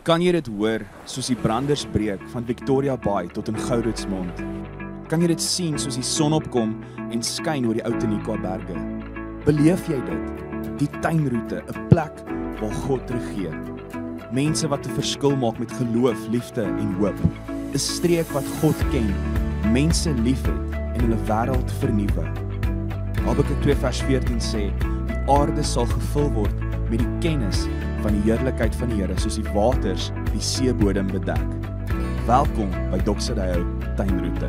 Kan jy dit hoor, soos die branders breek van Victoria Bay tot in Gouritsmond? Kan jy dit sien soos die son opkom en skyn oor die Ou Tenikwa berge? Beleef jy dit? Die tuinroete, 'n plek waar God regeer. Mense wat 'n verskil maak met geloof, liefde en hoop. 'n Streek wat God ken, mense liefhet en hulle wêreld vernuwe. Habakuk 2 vers 14 sê, die aarde sal gevul word met die kennis van die heerlikheid van die Here, soos die waters die seebodem bedek. Welkom by Doxadeo Tuinroete.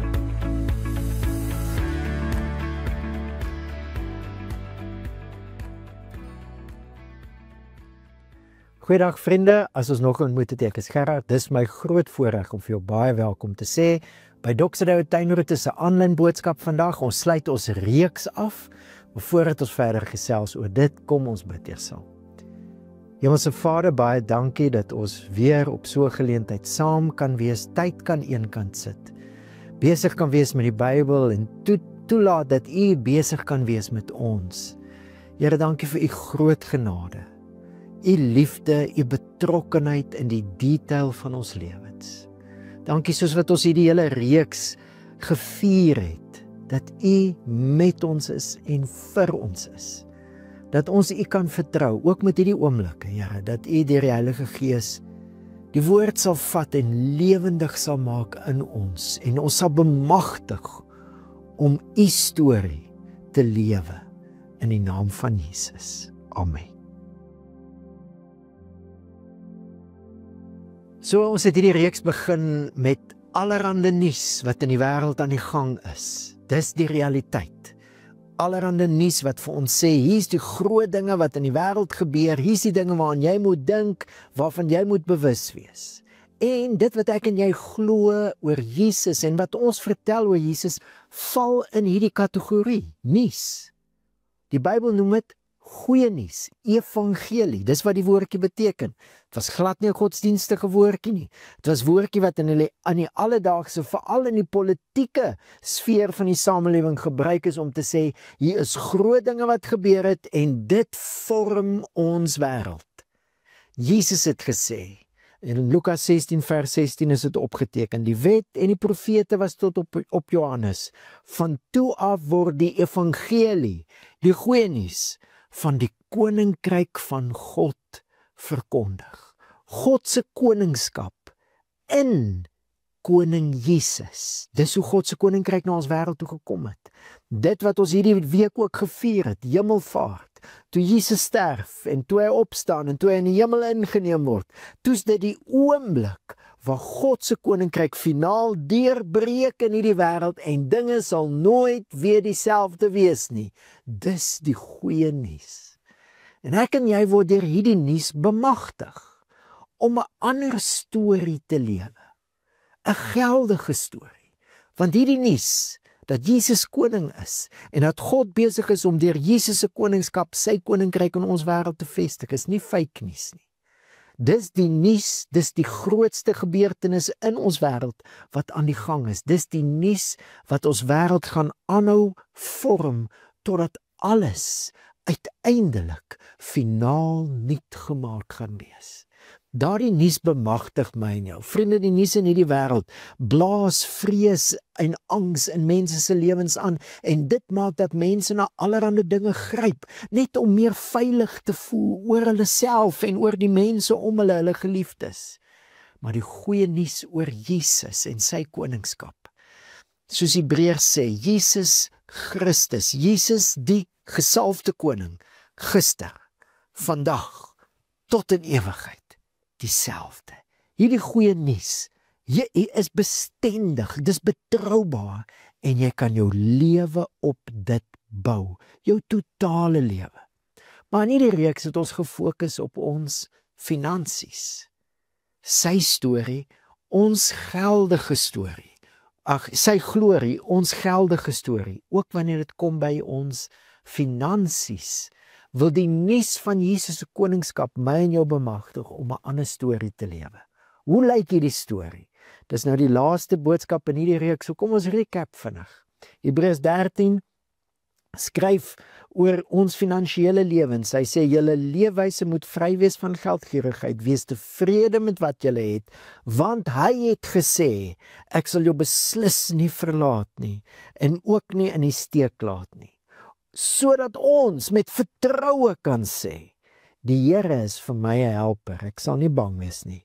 Goeiedag vriende, as ons nog ontmoet het, ek is Gerard. Dis my groot voorreg om vir jou baie welkom te sê by Doxadeo Tuinroete se aanlyn boodskap vandag. Ons sluit ons reeks af, maar voordat ons verder gesels oor dit, kom ons bid eers saam. Hemelse Vader, baie dankie dat ons weer op so 'n geleentheid saam kan wees, tyd kan eenkant sit, besig kan wees met die Bybel en toelaat dat U besig kan wees met ons. Here, dankie vir U groot genade, U liefde, U betrokkenheid in die detail van ons lewens. Dankie soos wat ons hierdie hele reeks gevier het, dat U met ons is en vir ons is. Dat ons U kan vertrou, ook met hierdie oomblikke, Here, dat U deur die Heilige Gees die woord sal vat en lewendig sal maak in ons, en ons sal bemagtig om U storie te lewe in die naam van Jesus. Amen. So, ons het hierdie reeks begin met allerhande nuus wat in die wêreld aan die gang is. Dis die realiteit. Allerhande nuus wat vir ons sê, hier's die groot dinge wat in die wêreld gebeur, hier's die dinge waaraan jy moet dink, waarvan jy moet bewus wees. En dit wat ek en jy glo oor Jesus en wat ons vertel oor Jesus, val in hierdie kategorie, nuus. Die Bybel noem dit goeie nuus, evangelie, dis wat die woordjie beteken. Het was glad nie 'n godsdienstige woordjie nie. Het was woordjie wat in die alledaagse, veral in die politieke sfeer van die samelewing gebruik is om te sê, hier is groot dinge wat gebeur het en dit vorm ons wêreld. Jesus het gesê, in Lukas 16 vers 16 is dit opgeteken, die wet en die profete was tot op Johannes. Van toe af word die evangelie, die goeie nuus, van die koninkryk van God verkondig. God se koningskap in koning Jesus. Dis hoe God se koninkryk na ons wêreld toe gekom het. Dit wat ons hierdie week ook gevier het, hemelvaart, toe Jesus sterf en toe hy opstaan en toe hy in die hemel ingeneem word, toe's dit die oomblik waar God se koninkryk finaal deurbreek in hierdie wêreld en dinge sal nooit weer dieselfde wees nie. Dis die goeie nuus. En ek en jy word deur hierdie nuus bemagtig om 'n ander storie te lewe. 'n Geldige storie. Want hierdie nuus dat Jesus koning is en dat God besig is om deur Jesus se koningskap sy koninkryk in ons wêreld te vestig, is nie fake nuus nie. Dis die nuus, dis die grootste gebeurtenis in ons wêreld wat aan die gang is. Dis die nuus wat ons wêreld gaan aanhou vorm totdat alles uiteindelik finaal nuut gemaak gaan wees. Daardie nuus bemagtig my en jou. Vriende, die nuus in hierdie wêreld blaas vrees en angs in mense se lewens aan en dit maak dat mense na allerlei dinge gryp, net om meer veilig te voel oor hulle self en oor die mense om hulle geliefdes. Maar die goeie nuus oor Jesus en sy koningskap, soos Hebreërs sê, Jesus Christus, Jesus die gesalfde koning, gister, vandag, tot in ewigheid. Dieselfde. Hierdie goeie nuus, jy is bestendig, dis betroubaar en jy kan jou lewe op dit bou, jou totale lewe. Maar in hierdie reeks het ons gefokus op ons finansies. Sy storie, ons geldige storie. Sy glorie, ons geldige storie, ook wanneer dit kom by ons finansies. Wil die nuus van Jesus se koningskap my en jou bemagtig om 'n ander storie te lewe. Hoe lyk hierdie storie? Dis nou die laaste boodskap in hierdie reeks, so kom ons recap vinnig. Hebreërs 13 skryf oor ons finansiële lewens. Hy sê julle leefwyse moet vry wees van geldgierigheid, wees tevrede met wat julle het, want hy het gesê, ek sal jou beslis nie verlaat nie, en ook nie in die steek laat nie. Sodat ons met vertroue kan sê, die Here is vir my 'n helper, ek sal nie bang wees nie.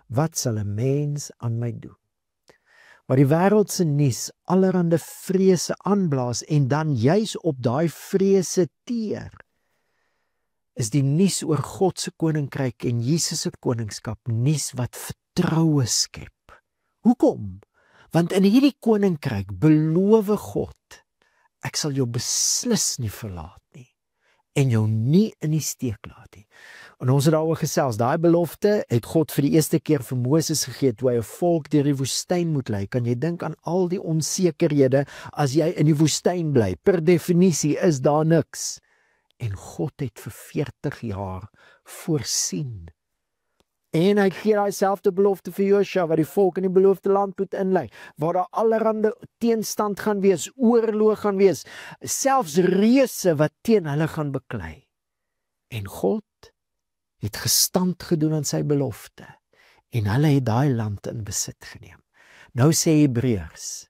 Wat sal 'n mens aan my doen? Waar die wêreldse nuus allerhande vrese aanblaas en dan juis op daai vrese teer, is die nuus oor God se koninkryk en Jesus se koningskap nuus wat vertroue skep. Hoekom? Want in hierdie koninkryk beloof God, ek sal jou beslis nie verlaat nie en jou nie in die steek laat nie. En ons het daaroor gesels, daai belofte het God vir die eerste keer vir Moses gegee toe hy 'n volk deur die woestyn moet lei. Kan jy dink aan al die onsekerhede as jy in die woestyn bly? Per definisie is daar niks. En God het vir 40 jaar voorsien. En hy gee daai selfde belofte vir Josua wat die volk in die beloofde land moet inlei, waar daar allerhande teenstand gaan wees, oorlog gaan wees, selfs reuse wat teen hulle gaan beklei. En God het gestand gedoen aan sy belofte en hulle het daai land in besit geneem. Nou sê Hebreërs,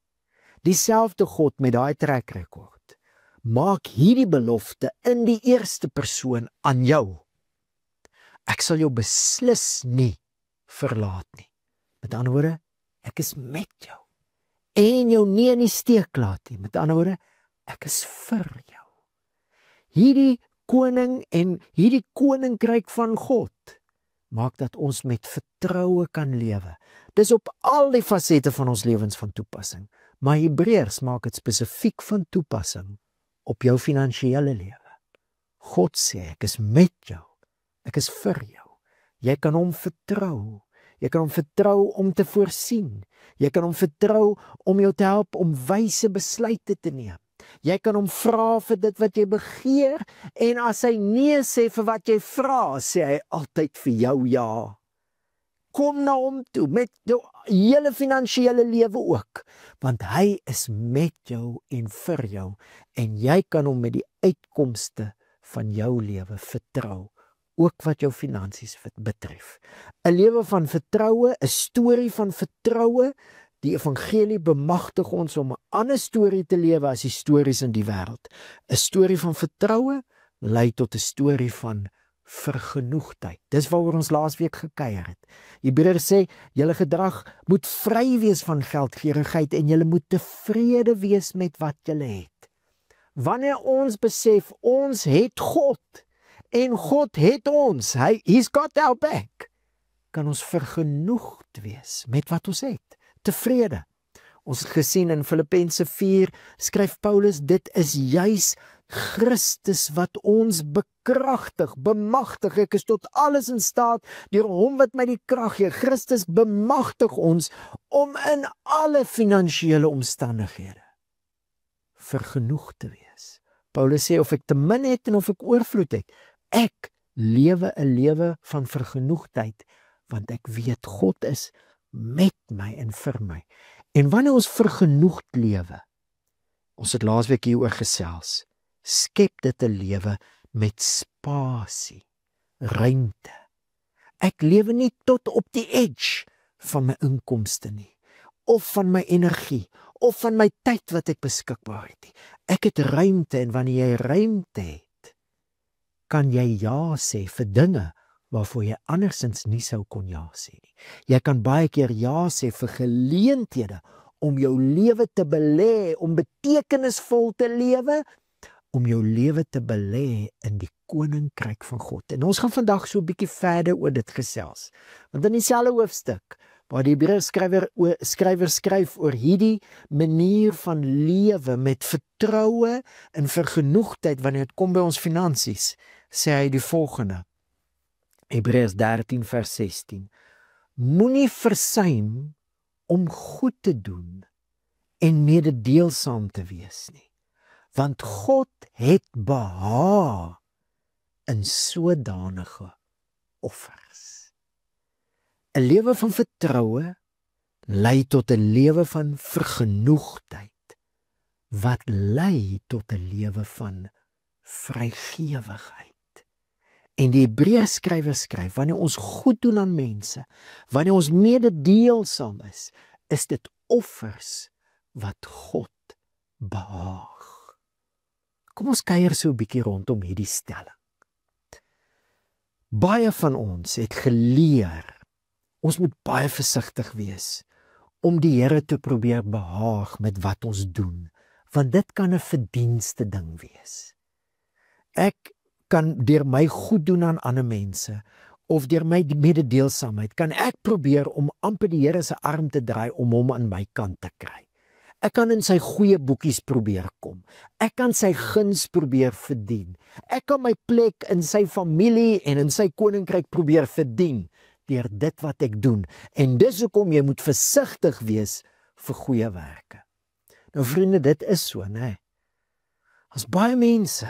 dieselfde God met daai trekrekord, maak hierdie belofte in die eerste persoon aan jou. Ek sal jou beslis nie verlaat nie. Met ander woorde, ek is met jou en jou nie in die steek laat nie. Met ander woorde, ek is vir jou. Hierdie koning en hierdie koninkryk van God maak dat ons met vertroue kan lewe. Dis op al die fasette van ons lewens van toepassing, maar Hebreërs maak dit spesifiek van toepassing op jou finansiële lewe. God sê, ek is met jou, ek is vir jou. Jy kan hom vertrou. Jy kan hom vertrou om te voorsien. Jy kan hom vertrou om jou te help om wyse besluite te neem. Jy kan hom vra vir dit wat jy begeer, en as hy nee sê vir wat jy vra, sê hy altyd vir jou ja. Kom na hom toe met jou hele finansiële lewe ook, want hy is met jou en vir jou, en jy kan hom met die uitkomste van jou lewe vertrou, ook wat jou finansies betref. 'n Lewe van vertroue, 'n storie van vertroue. Die evangelie bemagtig ons om 'n ander storie te lewe as die stories in die wêreld. 'n Storie van vertroue lei tot 'n storie van vergenoegdheid. Dis waaroor ons laasweek gekuier het. Hebreërs sê, julle gedrag moet vry wees van geldgierigheid en julle moet tevrede wees met wat julle het. Wanneer ons besef, ons het God en God het ons, he's got our back, kan ons vergenoegd wees met wat ons het. Tevrede. Ons het gesien in Filippense 4, skryf Paulus, dit is juis Christus wat ons bekragtig, bemagtig. Ek is tot alles in staat deur hom wat my die krag gee. Christus bemagtig ons om in alle finansiële omstandighede vergenoegd te wees. Paulus sê, of ek te min het en of ek oorvloed het, ek lewe 'n lewe van vergenoegdheid, want ek weet God is met my en vir my. En wanneer ons vergenoegd lewe, ons het laasweek hieroor gesels, skep dit 'n lewe met spasie, ruimte. Ek lewe nie tot op die edge van my inkomste nie, of van my energie, of van my tyd wat ek beskikbaar het nie. Ek het ruimte, en wanneer jy ruimte het, kan jy ja sê vir dinge waarvoor jy andersins nie sou kon ja sê nie. Jy kan baie keer ja sê vir geleenthede om jou lewe te belê, om betekenisvol te lewe, om jou lewe te belê in die koninkryk van God. En ons gaan vandag so 'n bietjie verder oor dit gesels. Want in dieselfde hoofstuk waar die Hebreërs skrywer skryf oor hierdie manier van lewe met vertroue en vergenoegdheid wanneer dit kom by ons finansies, sê hy die volgende. Hebreërs 13 vers 16. Moenie versuim om goed te doen en mededeelsaam te wees nie, want God het behaag in sodanige offers. 'n Lewe van vertroue lei tot 'n lewe van vergenoegdheid, wat lei tot 'n lewe van vrygewigheid. En die Hebreërskrywer skryf, wanneer ons goed doen aan mense, wanneer ons mededeelsaam is dit offers wat God behaag. Kom ons kuier so 'n bietjie rondom hierdie stelling. Baie van ons het geleer, ons moet baie versigtig wees om die Here te probeer behaag met wat ons doen, want dit kan 'n verdienste ding wees. Ek kan deur my goed doen aan ander mense, of deur my mededeelsaamheid, kan ek probeer om amper die Here se arm te draai om hom aan my kant te kry. Ek kan in sy goeie boekies probeer kom. Ek kan sy guns probeer verdien. Ek kan my plek in sy familie en in sy koninkryk probeer verdien deur dit wat ek doen. En dis hoekom jy moet versigtig wees vir goeie werke. Nou vriende, dit is so, né? As baie mense,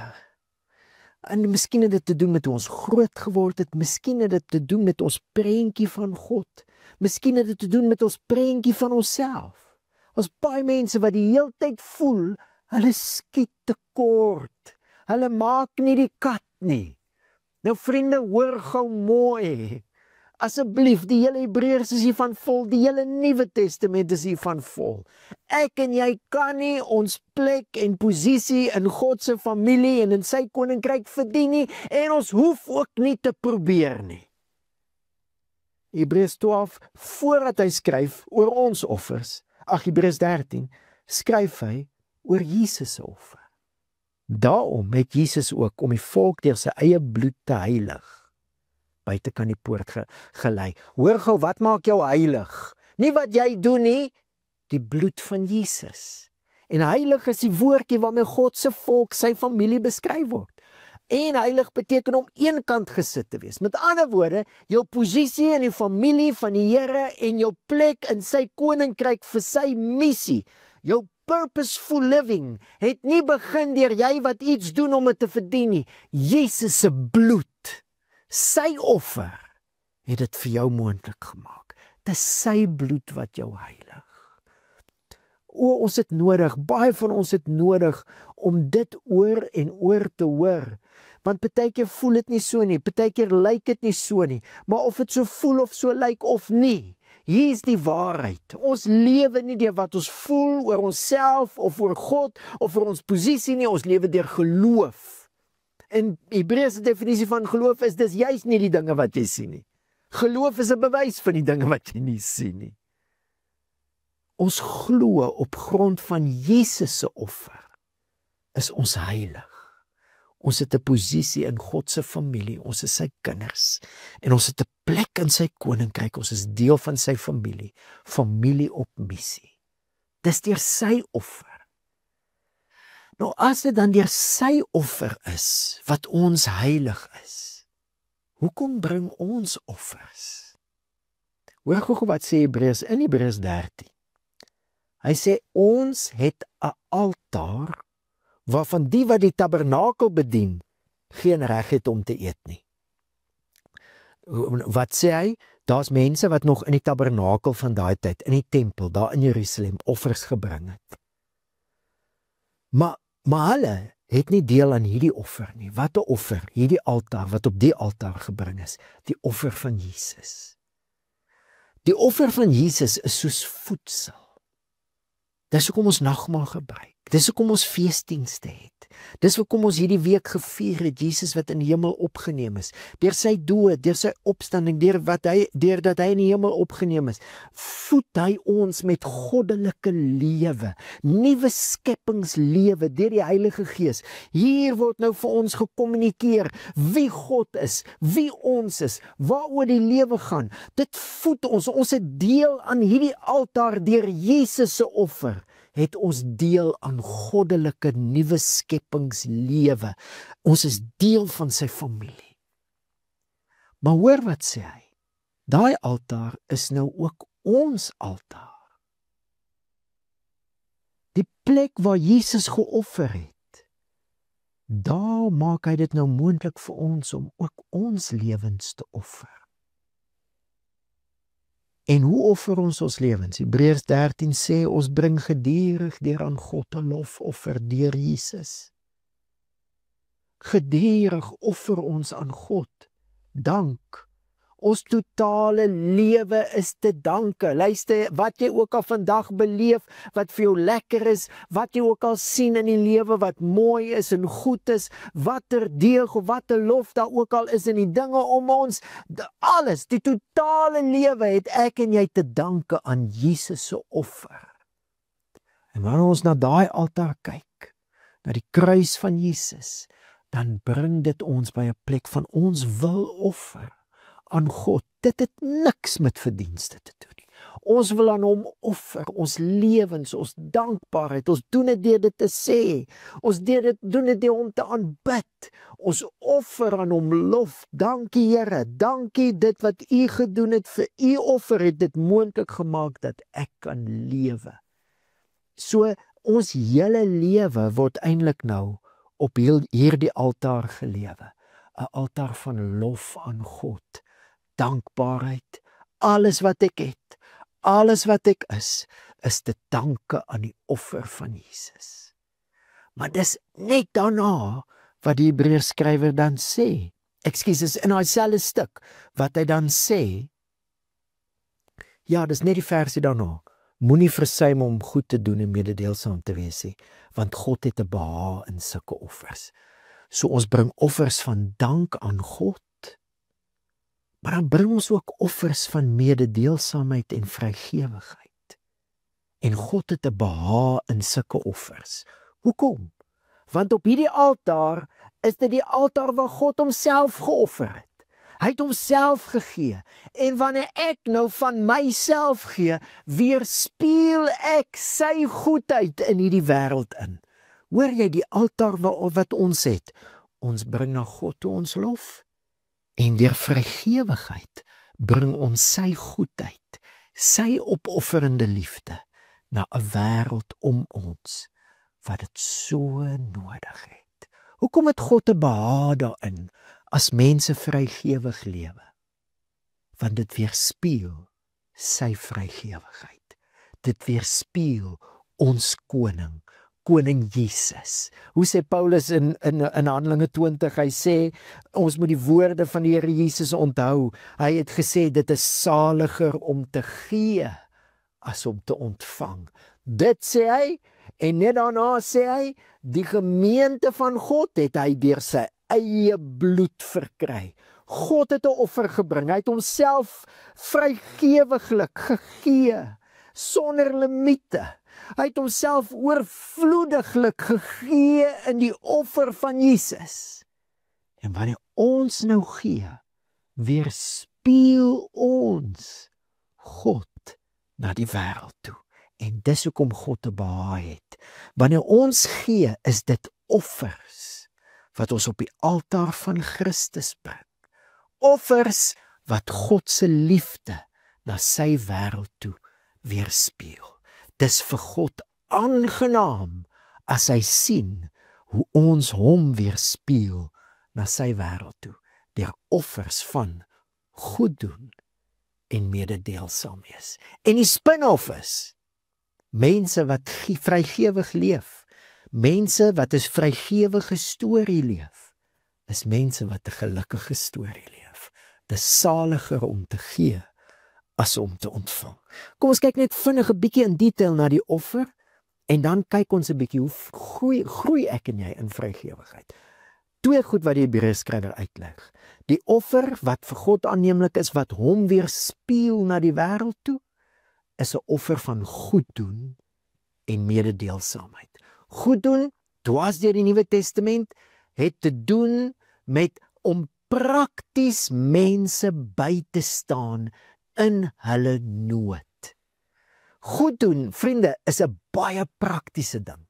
en miskien het dit te doen met hoe ons groot geword het, miskien het dit te doen met ons prentjie van God, miskien het dit te doen met ons prentjie van onsself. Ons baie mense wat die hele tyd voel, hulle skiet tekort, hulle maak nie die kat nie. Nou vriende, hoor gou mooi, asseblief, die hele Hebreërs is hiervan vol, die hele Nuwe Testament is hiervan vol. Ek en jy kan nie ons plek en posisie in God se familie en in sy koninkryk verdien nie, en ons hoef ook nie te probeer nie. Hebreërs 12, voordat hy skryf oor ons offers, Hebreërs 13, skryf hy oor Jesus se offer. Daarom het Jesus ook om die volk deur sy eie bloed te heilig, buite kan die poort gelei. Hoor gou, wat maak jou heilig? Nie wat jy doen nie, die bloed van Jesus. En heilig is die woordjie waarmee God se volk, sy familie beskryf word. En heilig beteken om eenkant gesit te wees. Met ander woorde, jou posisie in die familie van die Here en jou plek in sy koninkryk vir sy missie, jou purposeful living, het nie begin deur jy wat iets doen om dit te verdien nie. Jesus se bloed, sy offer, het dit vir jou moontlik gemaak. Dis sy bloed wat jou heilig. Ons het nodig, baie van ons het nodig om dit oor en oor te hoor. Want partykeer voel dit nie so nie, partykeer lyk dit nie so nie, maar of dit so voel of so lyk of nie, hier is die waarheid. Ons lewe nie deur wat ons voel oor onsself of oor God of oor ons posisie nie, ons lewe deur geloof. En Hebreëse definisie van geloof is dis juist nie die dinge wat jy sien nie. Geloof is 'n bewys van die dinge wat jy nie sien nie. Ons glo op grond van Jesus se offer is ons heilig. Ons het 'n posisie in God se familie, ons is sy kinders en ons het 'n plek in sy koninkryk, ons is deel van sy familie, familie op missie. Dis deur sy offer. Nou as dit dan deur sy offer is wat ons heilig is, hoekom bring ons offers? Hoor gou wat sê Hebreërs in Hebreërs 13. Hy sê ons het 'n altaar waarvan die wat die tabernakel bedien geen reg het om te eet nie. Wat sê hy? Daar's mense wat nog in die tabernakel van daai tyd, in die tempel, daar in Jerusalem, offers gebring het. Maar hulle het nie deel aan hierdie offer nie. Wat 'n offer? Hierdie altaar, wat op die altaar gebring is, die offer van Jesus. Die offer van Jesus is soos voedsel. Dis hoekom ons nagmaal gebruik. Dis hoekom ons feesdienste het. Dis hoekom ons hierdie week gevier het Jesus wat in die hemel opgeneem is. Deur sy dood, deur sy opstanding, deurdat hy in die hemel opgeneem is, voed hy ons met goddelike lewe, nuwe skepingslewe deur die Heilige Gees. Hier word nou vir ons gekommunikeer wie God is, wie ons is, waaroor die lewe gaan. Dit voed ons. Ons het deel aan hierdie altaar deur Jesus se offer. Het ons deel aan goddelike nuwe skepingslewe. Ons is deel van sy familie. Maar hoor wat sê hy? Daai altaar is nou ook ons altaar. Die plek waar Jesus geoffer het, daar maak hy dit nou moontlik vir ons om ook ons lewens te offer. En hoe offer ons lewens? Hebreërs 13 sê, ons bring gedurig deur aan God 'n lofoffer deur Jesus. Gedurig offer ons aan God dank. Ons totale lewe is te danke. Luister, wat jy ook al vandag beleef, wat vir jou lekker is, wat jy ook al sien in die lewe wat mooi is en goed is, watter deeg of watter lof daar ook al is in die dinge om ons, alles, die totale lewe het ek en jy te danke aan Jesus se offer. En wanneer ons na daai altaar kyk, na die kruis van Jesus, dan bring dit ons by 'n plek van ons wil offer aan God. Dit het niks met verdienste te doen nie. Ons wil aan hom offer, ons lewens, ons dankbaarheid, ons doen dit deur dit te sê, ons doen dit deur hom te aanbid, ons offer aan hom lof. Dankie Here, dankie dit wat u gedoen het, vir u offer het dit moontlik gemaak dat ek kan lewe. So ons hele lewe word eintlik nou op hierdie altaar gelewe, 'n altaar van lof aan God. Dankbaarheid, alles wat ek het, alles wat ek is te danke aan die offer van Jesus. Maar dis net daarna wat die Hebreërs skrywer dan sê, ekskuus, in daai selfde stuk, wat hy dan sê, ja, dis net die versie daarna, moenie versuim om goed te doen en mededeelsaam te wees nie, want God het 'n behaag in sulke offers. So ons bring offers van dank aan God, maar dan bring ons ook offers van mededeelsaamheid en vrygewigheid. En God het 'n behaag in sulke offers. Hoekom? Want op hierdie altaar is dit die altaar waar God homself geoffer het. Hy het homself gegee. En wanneer ek nou van myself gee, weerspieël ek sy goedheid in hierdie wêreld in. Hoor jy die altaar wat ons het? Ons bring na God toe ons lof. En deur vrygewigheid bring ons sy goedheid, sy opofferende liefde na 'n wêreld om ons wat dit so nodig het. Hoekom het God 'n behaag daarin as mense vrygewig lewe? Want dit weerspieël sy vrygewigheid. Dit weerspieël ons koning Jesus. Hoe sê Paulus in Handelinge 20, hy sê, ons moet die woorde van die Here Jesus onthou. Hy het gesê, dit is saliger om te gee as om te ontvang. Dit sê hy, en net daarna sê hy, die gemeente van God het hy deur sy eie bloed verkry. God het 'n offer gebring, hy het homself vrygewiglik gegee, sonder limiete. Hy het homself oorvloediglik gegee in die offer van Jesus. En wanneer ons nou gee, weerspieël ons God na die wêreld toe. En dis hoekom God te behaag het. Wanneer ons gee, is dit offers wat ons op die altaar van Christus bring. Offers wat God se liefde na sy wêreld toe weerspieël. Dis vir God aangenaam as hy sien hoe ons hom weerspieël na sy wêreld toe, deur offers van goed doen en mededeelsaam wees. En die spin-off is mense wat vrygewig leef, mense wat 'n vrygewige storie leef, is mense wat 'n gelukkige storie leef. Dis saliger om te gee as om te ontvang. Kom ons kyk net vinnig 'n bietjie in detail na die offer, en dan kyk ons 'n bietjie hoe groei ek en jy in vrygewigheid. Twee goed wat die Hebreërs skrywer uitleg. Die offer wat vir God aanneemlik is, wat hom weerspieël na die wêreld toe, is 'n offer van goed doen en mededeelsaamheid. Goed doen, dwars deur die Nuwe Testament, het te doen met om prakties mense by te staan in hulle nood. Goed doen, vriende, is 'n baie praktiese ding.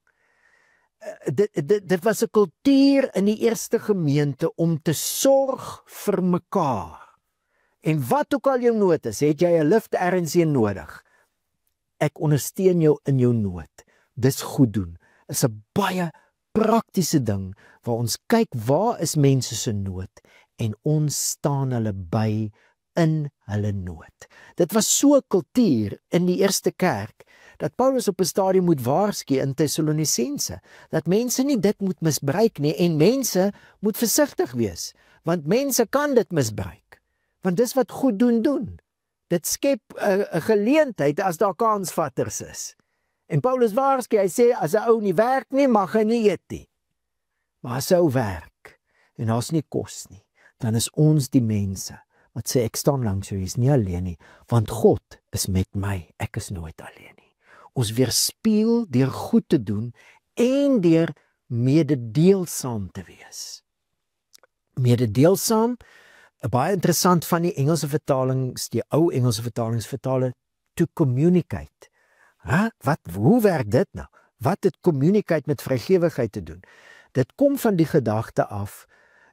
Dit was 'n kultuur in die eerste gemeente om te sorg vir mekaar. En wat ook al jou nood is, het jy 'n lift ergens nodig. Ek ondersteun jou in jou nood. Dis goed doen. Is 'n baie praktiese ding waar ons kyk waar is mense se nood en ons staan hulle by in hulle nood. Dit was so 'n kultuur in die eerste kerk, dat Paulus op 'n stadium moet waarsku in Tessalonisense, dat mense nie dit moet misbruik nie, en mense moet versigtig wees, want mense kan dit misbruik, want dis wat goed doen. Dit skep 'n geleentheid as daar kansvatters is. En Paulus waarsku, hy sê, as 'n ou nie werk nie, mag hy nie eet nie. Maar as 'n ou werk, en daar's nie kos nie, dan is ons die mense wat sê, ek staan langs jou, jy is nie alleen nie, want God is met my, ek is nooit alleen nie. Ons weerspieël deur goed te doen, en deur mededeelsaam te wees. Mededeelsaam, baie interessant van die Engelse vertalings, die ou Engelse vertalings vertaal het, to communicate. Hoe werk dit nou? Wat het communicate met vrygewigheid te doen? Dit kom van die gedagte af,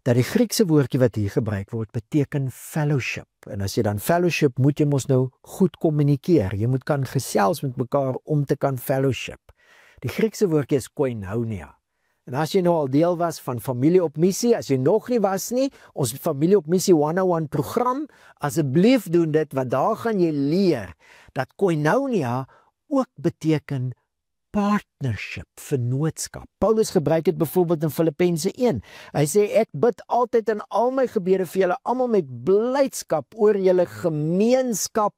dat die Griekse woordjie wat hier gebruik word, beteken fellowship. En as jy dan fellowship, moet jy mos nou goed kommunikeer. Jy moet kan gesels met mekaar om te kan fellowship. Die Griekse woordjie is koinonia. En as jy nou al deel was van Familie op Missie, as jy nog nie was nie, ons Familie op Missie 101 program, asseblief doen dit, want daar gaan jy leer, dat koinonia ook beteken partnership, vennootskap. Paulus gebruik dit byvoorbeeld in Filippense 1. Hy sê, ek bid altyd in al my gebede vir julle almal met blydskap oor julle gemeenskap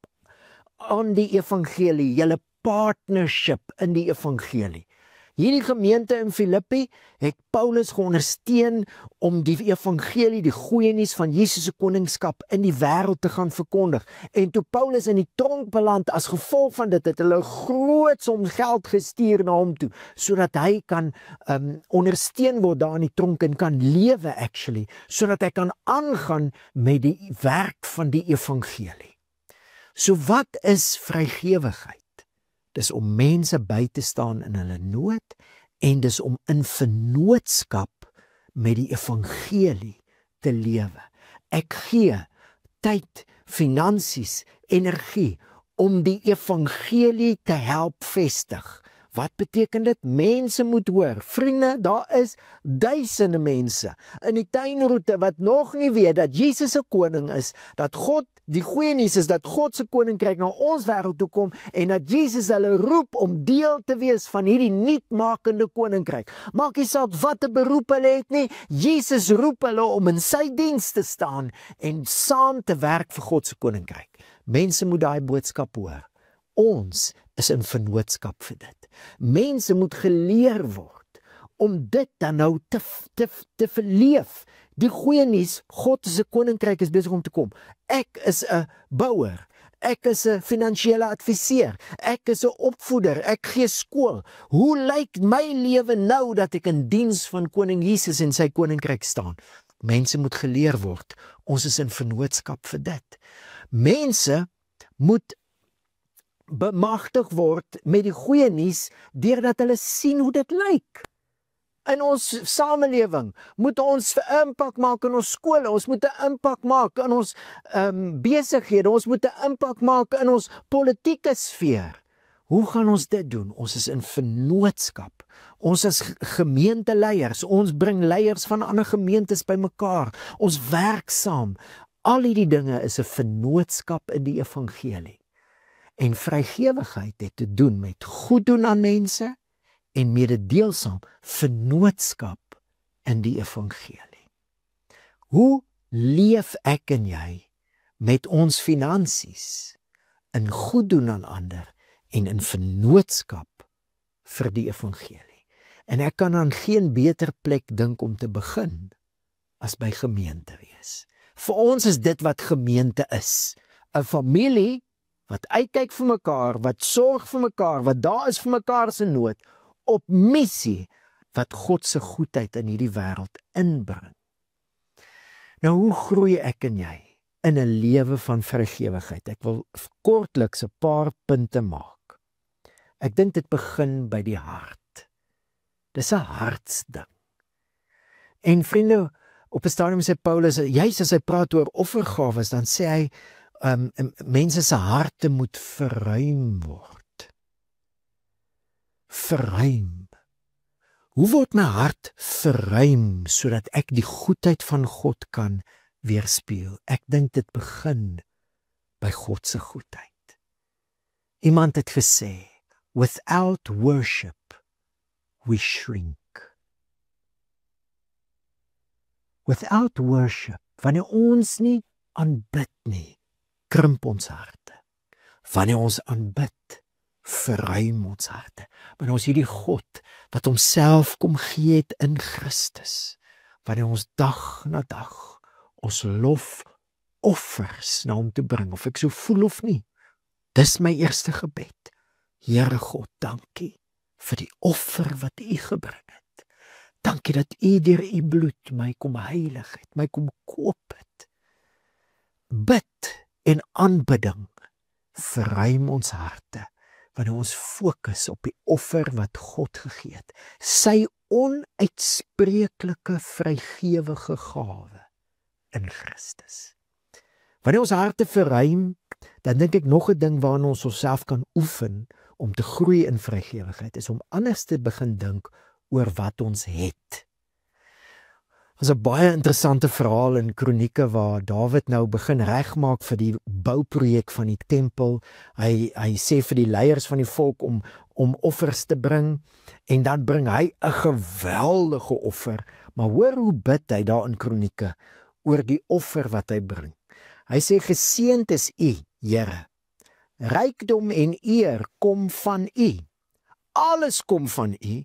aan die evangelie, julle partnership in die evangelie. Hierdie gemeente in Filippi het Paulus geondersteun om die evangelie, die goeie nuus van Jesus se koningskap in die wêreld te gaan verkondig. En toe Paulus in die tronk beland, as gevolg van dit, het hulle groot som geld gestuur na hom toe, sodat hy kan ondersteun word daar in die tronk en kan lewe actually, sodat hy kan aangaan met die werk van die evangelie. So wat is vrygewigheid? Dis om mense by te staan in hulle nood, en dis om in vennootskap met die evangelie te lewe. Ek gee tyd, finansies, energie om die evangelie te help vestig. Wat beteken dit? Mense moet hoor. Vriende, daar is duisende mense in die tuinroete wat nog nie weet dat Jesus 'n koning is, dat God, die goeie nuus is dat God se koninkryk na ons wêreld toe kom, en dat Jesus hulle roep om deel te wees van hierdie nuutmakende koninkryk. Maak nie saak wat 'n beroep hulle het nie, Jesus roep hulle om in sy diens te staan en saam te werk vir God se koninkryk. Mense moet daai boodskap hoor. Ons is in vennootskap vir dit. Mense moet geleer word om dit dan nou te verleef. Die goeie nuus, God se koninkryk is besig om te kom. Ek is 'n bouer, ek is 'n finansiële adviseur, ek is 'n opvoeder, ek gee skool. Hoe lyk my lewe nou dat ek in diens van koning Jesus en sy koninkryk staan? Mense moet geleer word. Ons is in vennootskap vir dit. Mense moet bemagtig word met die goeie nuus deurdat hulle sien hoe dit lyk. In ons samelewing moet ons 'n impak maak in ons skole, ons moet 'n impak maak in ons besighede, ons moet 'n impak maak in ons politieke sfeer. Hoe gaan ons dit doen? Ons is in vennootskap. Ons is gemeenteleiers, ons bring leiers van ander gemeentes bymekaar. Ons werk saam. Al hierdie dinge is 'n vennootskap in die evangelie. En vrygewigheid het te doen met goed doen aan mense en mededeelsaam vennootskap in die evangelie. Hoe leef ek en jy met ons finansies in goed doen aan ander en in vennootskap vir die evangelie? En ek kan aan geen beter plek dink om te begin as by gemeente wees. Vir ons is dit wat gemeente is. 'n Familie wat uitkyk vir mekaar, wat sorg vir mekaar, wat daar is vir mekaar se nood, op missie wat God se goedheid in hierdie wêreld inbring. Nou, hoe groei ek en jy in 'n lewe van vrygewigheid? Ek wil kortliks 'n paar punte maak. Ek dink dit begin by die hart. Dis 'n hartsding. En vriende, op 'n stadium sê Paulus, juis as hy praat oor offergawes, dan sê hy, mense se harte moet verruim word. Verruim. Hoe word my hart verruim sodat ek die goedheid van God kan weerspieël? Ek dink dit begin by God se goedheid. Iemand het gesê, without worship, we shrink. Without worship, wanneer ons nie aanbid nie, krimp ons harte. Wanneer ons aanbid, verruim ons harte. Wanneer ons hierdie God, wat homself kom gee het in Christus, wanneer ons dag na dag, ons lof offers na hom te bring, of ek so voel of nie, dis my eerste gebed. Here God, dankie vir die offer wat u gebring het. Dankie dat u deur u bloed my kom heilig het, my kom koop het. Bid en aanbidding verruim ons harte, wanneer ons fokus op die offer wat God gegee het, sy onuitspreeklike vrygewige gawe in Christus. Wanneer ons harte verruim, dan dink ek nog 'n ding waarna ons onsself kan oefen om te groei in vrygewigheid, is om anders te begin dink oor wat ons het. Dit is 'n baie interessante verhaal in Kronieke waar Dawid nou begin regmaak vir die bouprojek van die tempel. Hy sê vir die leiers van die volk om offers te bring, en dan bring hy 'n geweldige offer. Maar hoor hoe bid hy daar in Kronieke oor die offer wat hy bring. Hy sê, geseënd is u, Here. Rykdom en eer kom van u. Alles kom van u,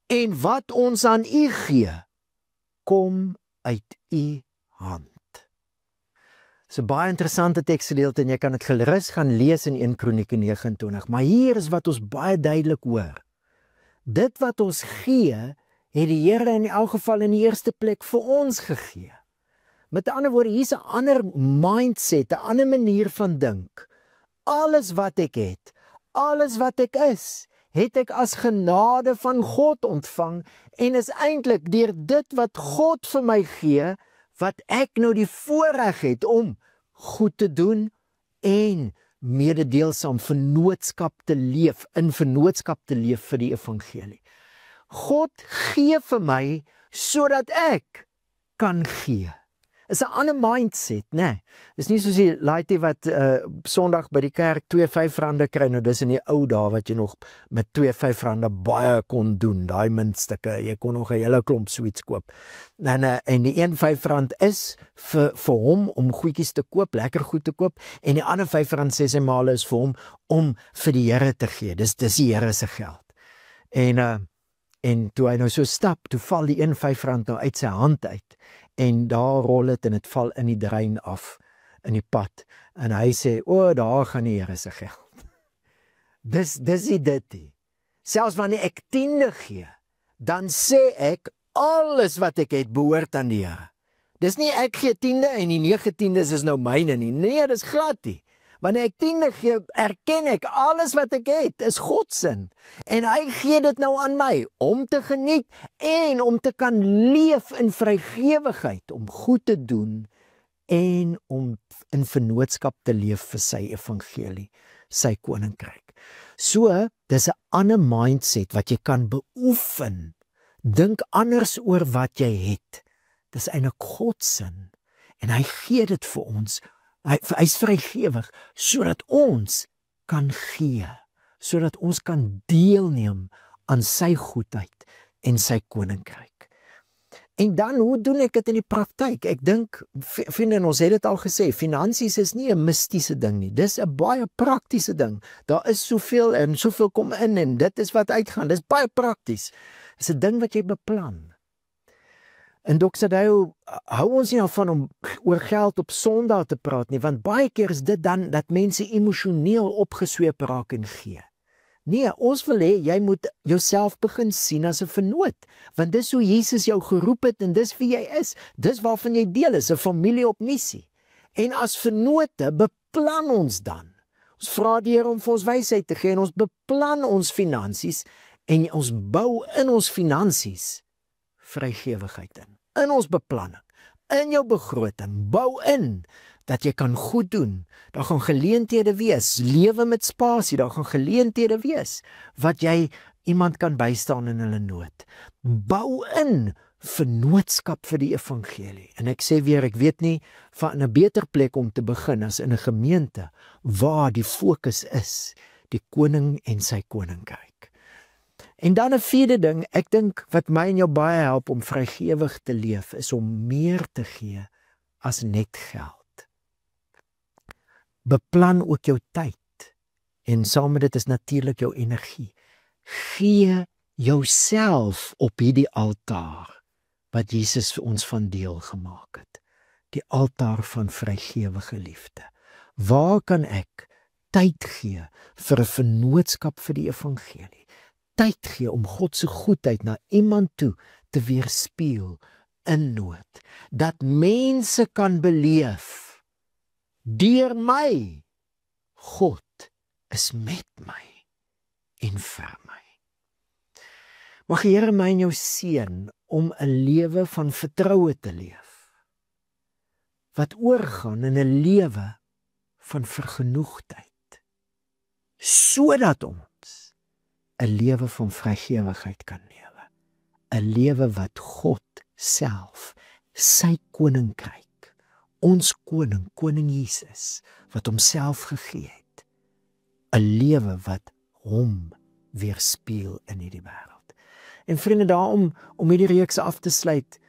en wat ons aan u gee, kom uit u hand. Dis 'n baie interessante teksgedeelte en jy kan dit gerus gaan lees in 1 Kronieke 29, maar hier is wat ons baie duidelik hoor. Dit wat ons gee, het die Here in elk geval in die eerste plek vir ons gegee. Met ander woorde, hier's 'n ander mindset, 'n ander manier van dink. Alles wat ek het, alles wat ek is, het ek as genade van God ontvang, en is eintlik deur dit wat God vir my gee, wat ek nou die voorreg het om goed te doen en mededeelsaam vennootskap te leef, in vennootskap te leef vir die evangelie. God gee vir my sodat ek kan gee. Is 'n ander mindset, né? Dis nie soos die laaitie wat Sondag by die kerk 2 R5 kry, nou dis in die ou dae wat jy nog met 2 R5 baie kon doen, daai muntstukke, jy kon nog 'n hele klomp sweets koop. En die 1 R5 is vir hom om goedjies te koop, lekker goed te koop, en die ander R5 sê sy maal is vir hom om vir die Here te gee. Dis die Here se geld. En toe hy nou so stap, toe val die 1 R5 nou uit sy hand uit. En daar rol het en dit val in die drein af, in die pad. En hy sê, daar gaan die Here se geld. Dis nie dit nie. Selfs wanneer ek 10de gee, dan sê ek, alles wat ek het behoort aan die Here. Dis nie ek gee 10de en die 9/10 is nou myne nie. Nee, dis glad nie. Wanneer ek 10de gee, erken ek, alles wat ek het, is God se. En hy gee dit nou aan my, om te geniet, en om te kan leef in vrygewigheid, om goed te doen, en om in vennootskap te leef vir sy evangelie, sy koninkryk. So, dis 'n ander mindset wat jy kan beoefen. Dink anders oor wat jy het. Dis eintlik God se, en hy gee dit vir ons. Hy's vrygewig, sodat ons kan gee, sodat ons kan deelneem aan sy goedheid en sy koninkryk. En dan, hoe doen ek dit in die praktyk? Ek dink, vriende, ons het dit al gesê, finansies is nie 'n mistiese ding nie, dis 'n baie praktiese ding. Daar is soveel en soveel kom in, en dit is wat uitgaan, dis baie prakties. Dis 'n ding wat jy beplan. En Dr. Sadeu, hou ons nie van om oor geld op Sondag te praat nie, want baie keer is dit dan dat mense emosioneel opgesweep raak en gee. Nee, ons wil hê jy moet jouself begin sien as 'n vennoot, want dis hoe Jesus jou geroep het en dis wie jy is. Dis waarvan jy deel is, 'n familie op missie. En as vennote beplan ons dan. Ons vra die Here om vir ons wysheid te gee en ons beplan ons finansies en ons bou in ons finansies vrygewigheid in. In ons beplanning, in jou begroting, bou in dat jy kan goed doen. Daar gaan geleenthede wees, lewe met spasie, daar gaan geleenthede wees wat jy iemand kan bystaan in hulle nood. Bou in vennootskap vir die evangelie. En ek sê weer, ek weet nie van 'n beter plek om te begin as in 'n gemeente waar die fokus is, die koning en sy koninkryk. En dan 'n vierde ding, ek dink wat my en jou baie help om vrygewig te leef, is om meer te gee as net geld. Beplan ook jou tyd en saam met dit is natuurlik jou energie. Gee jouself op hierdie altaar wat Jesus vir ons van deel gemaak het. Die altaar van vrygewige liefde. Waar kan ek tyd gee vir 'n vennootskap vir die evangelie? Tyd gee om God se goedheid na iemand toe te weerspieël in nood. Dat mense kan beleef, deur my, God is met my en vir my. Mag die Here my en jou seën om 'n lewe van vertroue te leef, wat oorgaan in 'n lewe van vergenoegdheid, sodat ons 'n lewe van vrygewigheid kan lewe, 'n lewe wat God self, sy koninkryk, ons koning Jesus, wat homself gegee het, 'n lewe wat hom weerspieël in hierdie wêreld. En vriende, daarom om hierdie reeks af te sluit,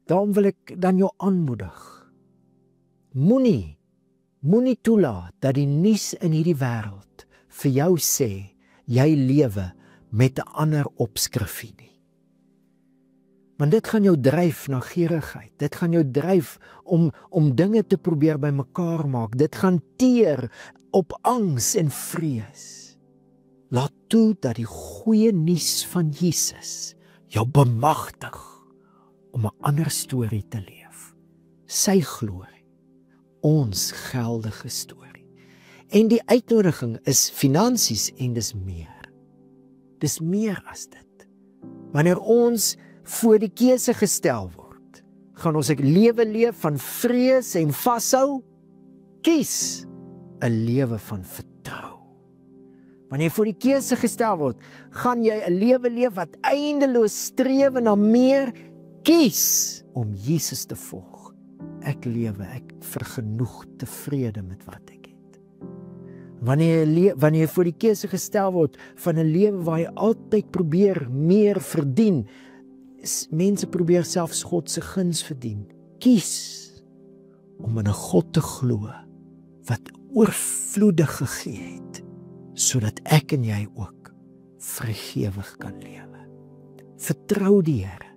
daarom wil ek dan jou aanmoedig. Moenie toelaat dat die nuus in hierdie wêreld vir jou sê jy lewe met 'n ander opskrifie nie. Want dit gaan jou dryf na gierigheid. Dit gaan jou dryf om dinge te probeer bymekaar maak. Dit gaan teer op angs en vrees. Laat toe dat die goeie nuus van Jesus jou bemagtig om 'n ander storie te leef. Sy glorie, ons geldige storie. En die uitnodiging is finansies en dis meer. Dis meer as dit. Wanneer ons voor die keuse gestel word, gaan ons 'n lewe leef van vrees en vashou, kies 'n lewe van vertrou. Wanneer jy voor die keuse gestel word, gaan jy 'n lewe leef wat eindeloos streef na meer, kies om Jesus te volg. Ek vergenoeg tevrede met wat ek het. Wanneer jy voor die keuse gestel word van 'n lewe waar jy altyd probeer meer verdien, mense probeer selfs God se guns verdien. Kies om in 'n God te glo wat oorvloedig gegee het, sodat ek en jy ook vrygewig kan lewe. Vertrou die Here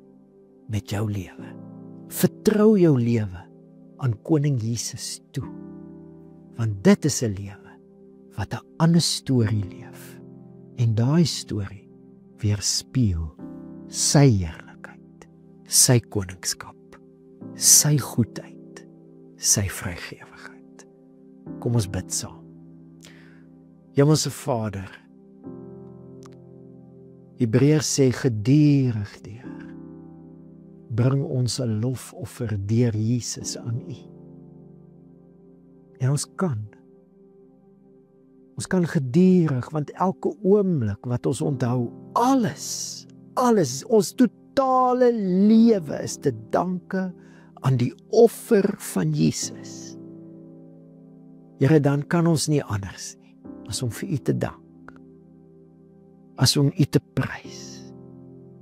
met jou lewe. Vertrou jou lewe aan koning Jesus toe. Want dit is 'n lewe wat 'n ander storie leef. En daai storie weerspieël sy heerlikheid, sy koningskap, sy goedheid, sy vrygewigheid. Kom ons bid saam. Hemelse Vader, Hebreërs sê gedurig deur, bring ons 'n lofoffer deur Jesus aan U. En ons kan gedurig, want elke oomblik wat ons onthou, alles, ons totale lewe is te danke aan die offer van Jesus. Here, dan kan ons nie anders nie as om vir U te dank, as om U te prys,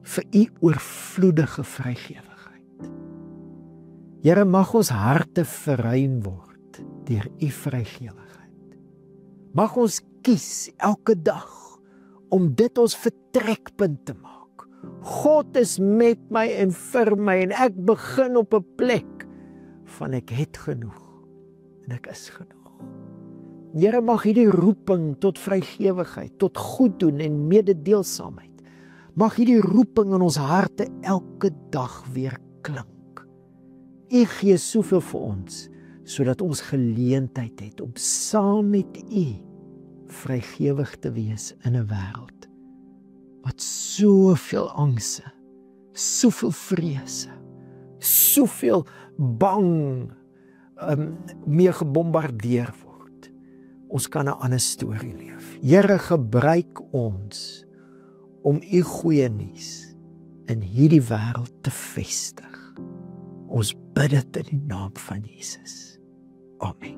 vir U oorvloedige vrygewigheid. Here, mag ons harte verruim word deur U vrygewigheid. Mag ons kies elke dag om dit ons vertrekpunt te maak. God is met my en vir my en ek begin op 'n plek van ek het genoeg en ek is genoeg. Here, mag hierdie roeping tot vrygewigheid, tot goeddoen en mededeelsaamheid, mag hierdie roeping in ons harte elke dag weer klink. U gee soveel vir ons, sodat ons geleentheid het om saam met U vrygewig te wees in 'n wêreld wat soveel angse, soveel vrese, soveel bang mee gebombardeer word. Ons kan 'n ander storie leef. Here, gebruik ons om U goeie nuus in hierdie wêreld te vestig. Ons bid dit in die naam van Jesus. Amen.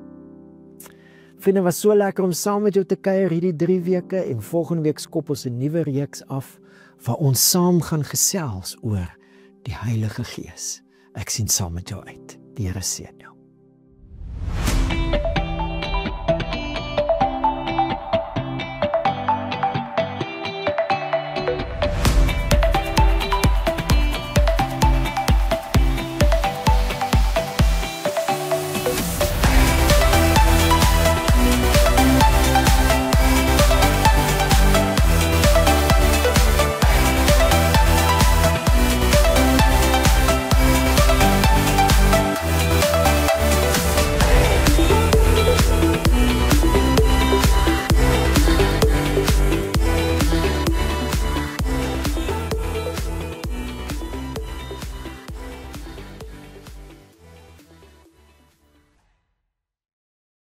Vind dit was so lekker om saam met jou te kuier hierdie 3 weke en volgende week skop ons 'n nuwe reeks af waar ons saam gaan gesels oor die Heilige Gees. Ek sien saam met jou uit. Die Here seën.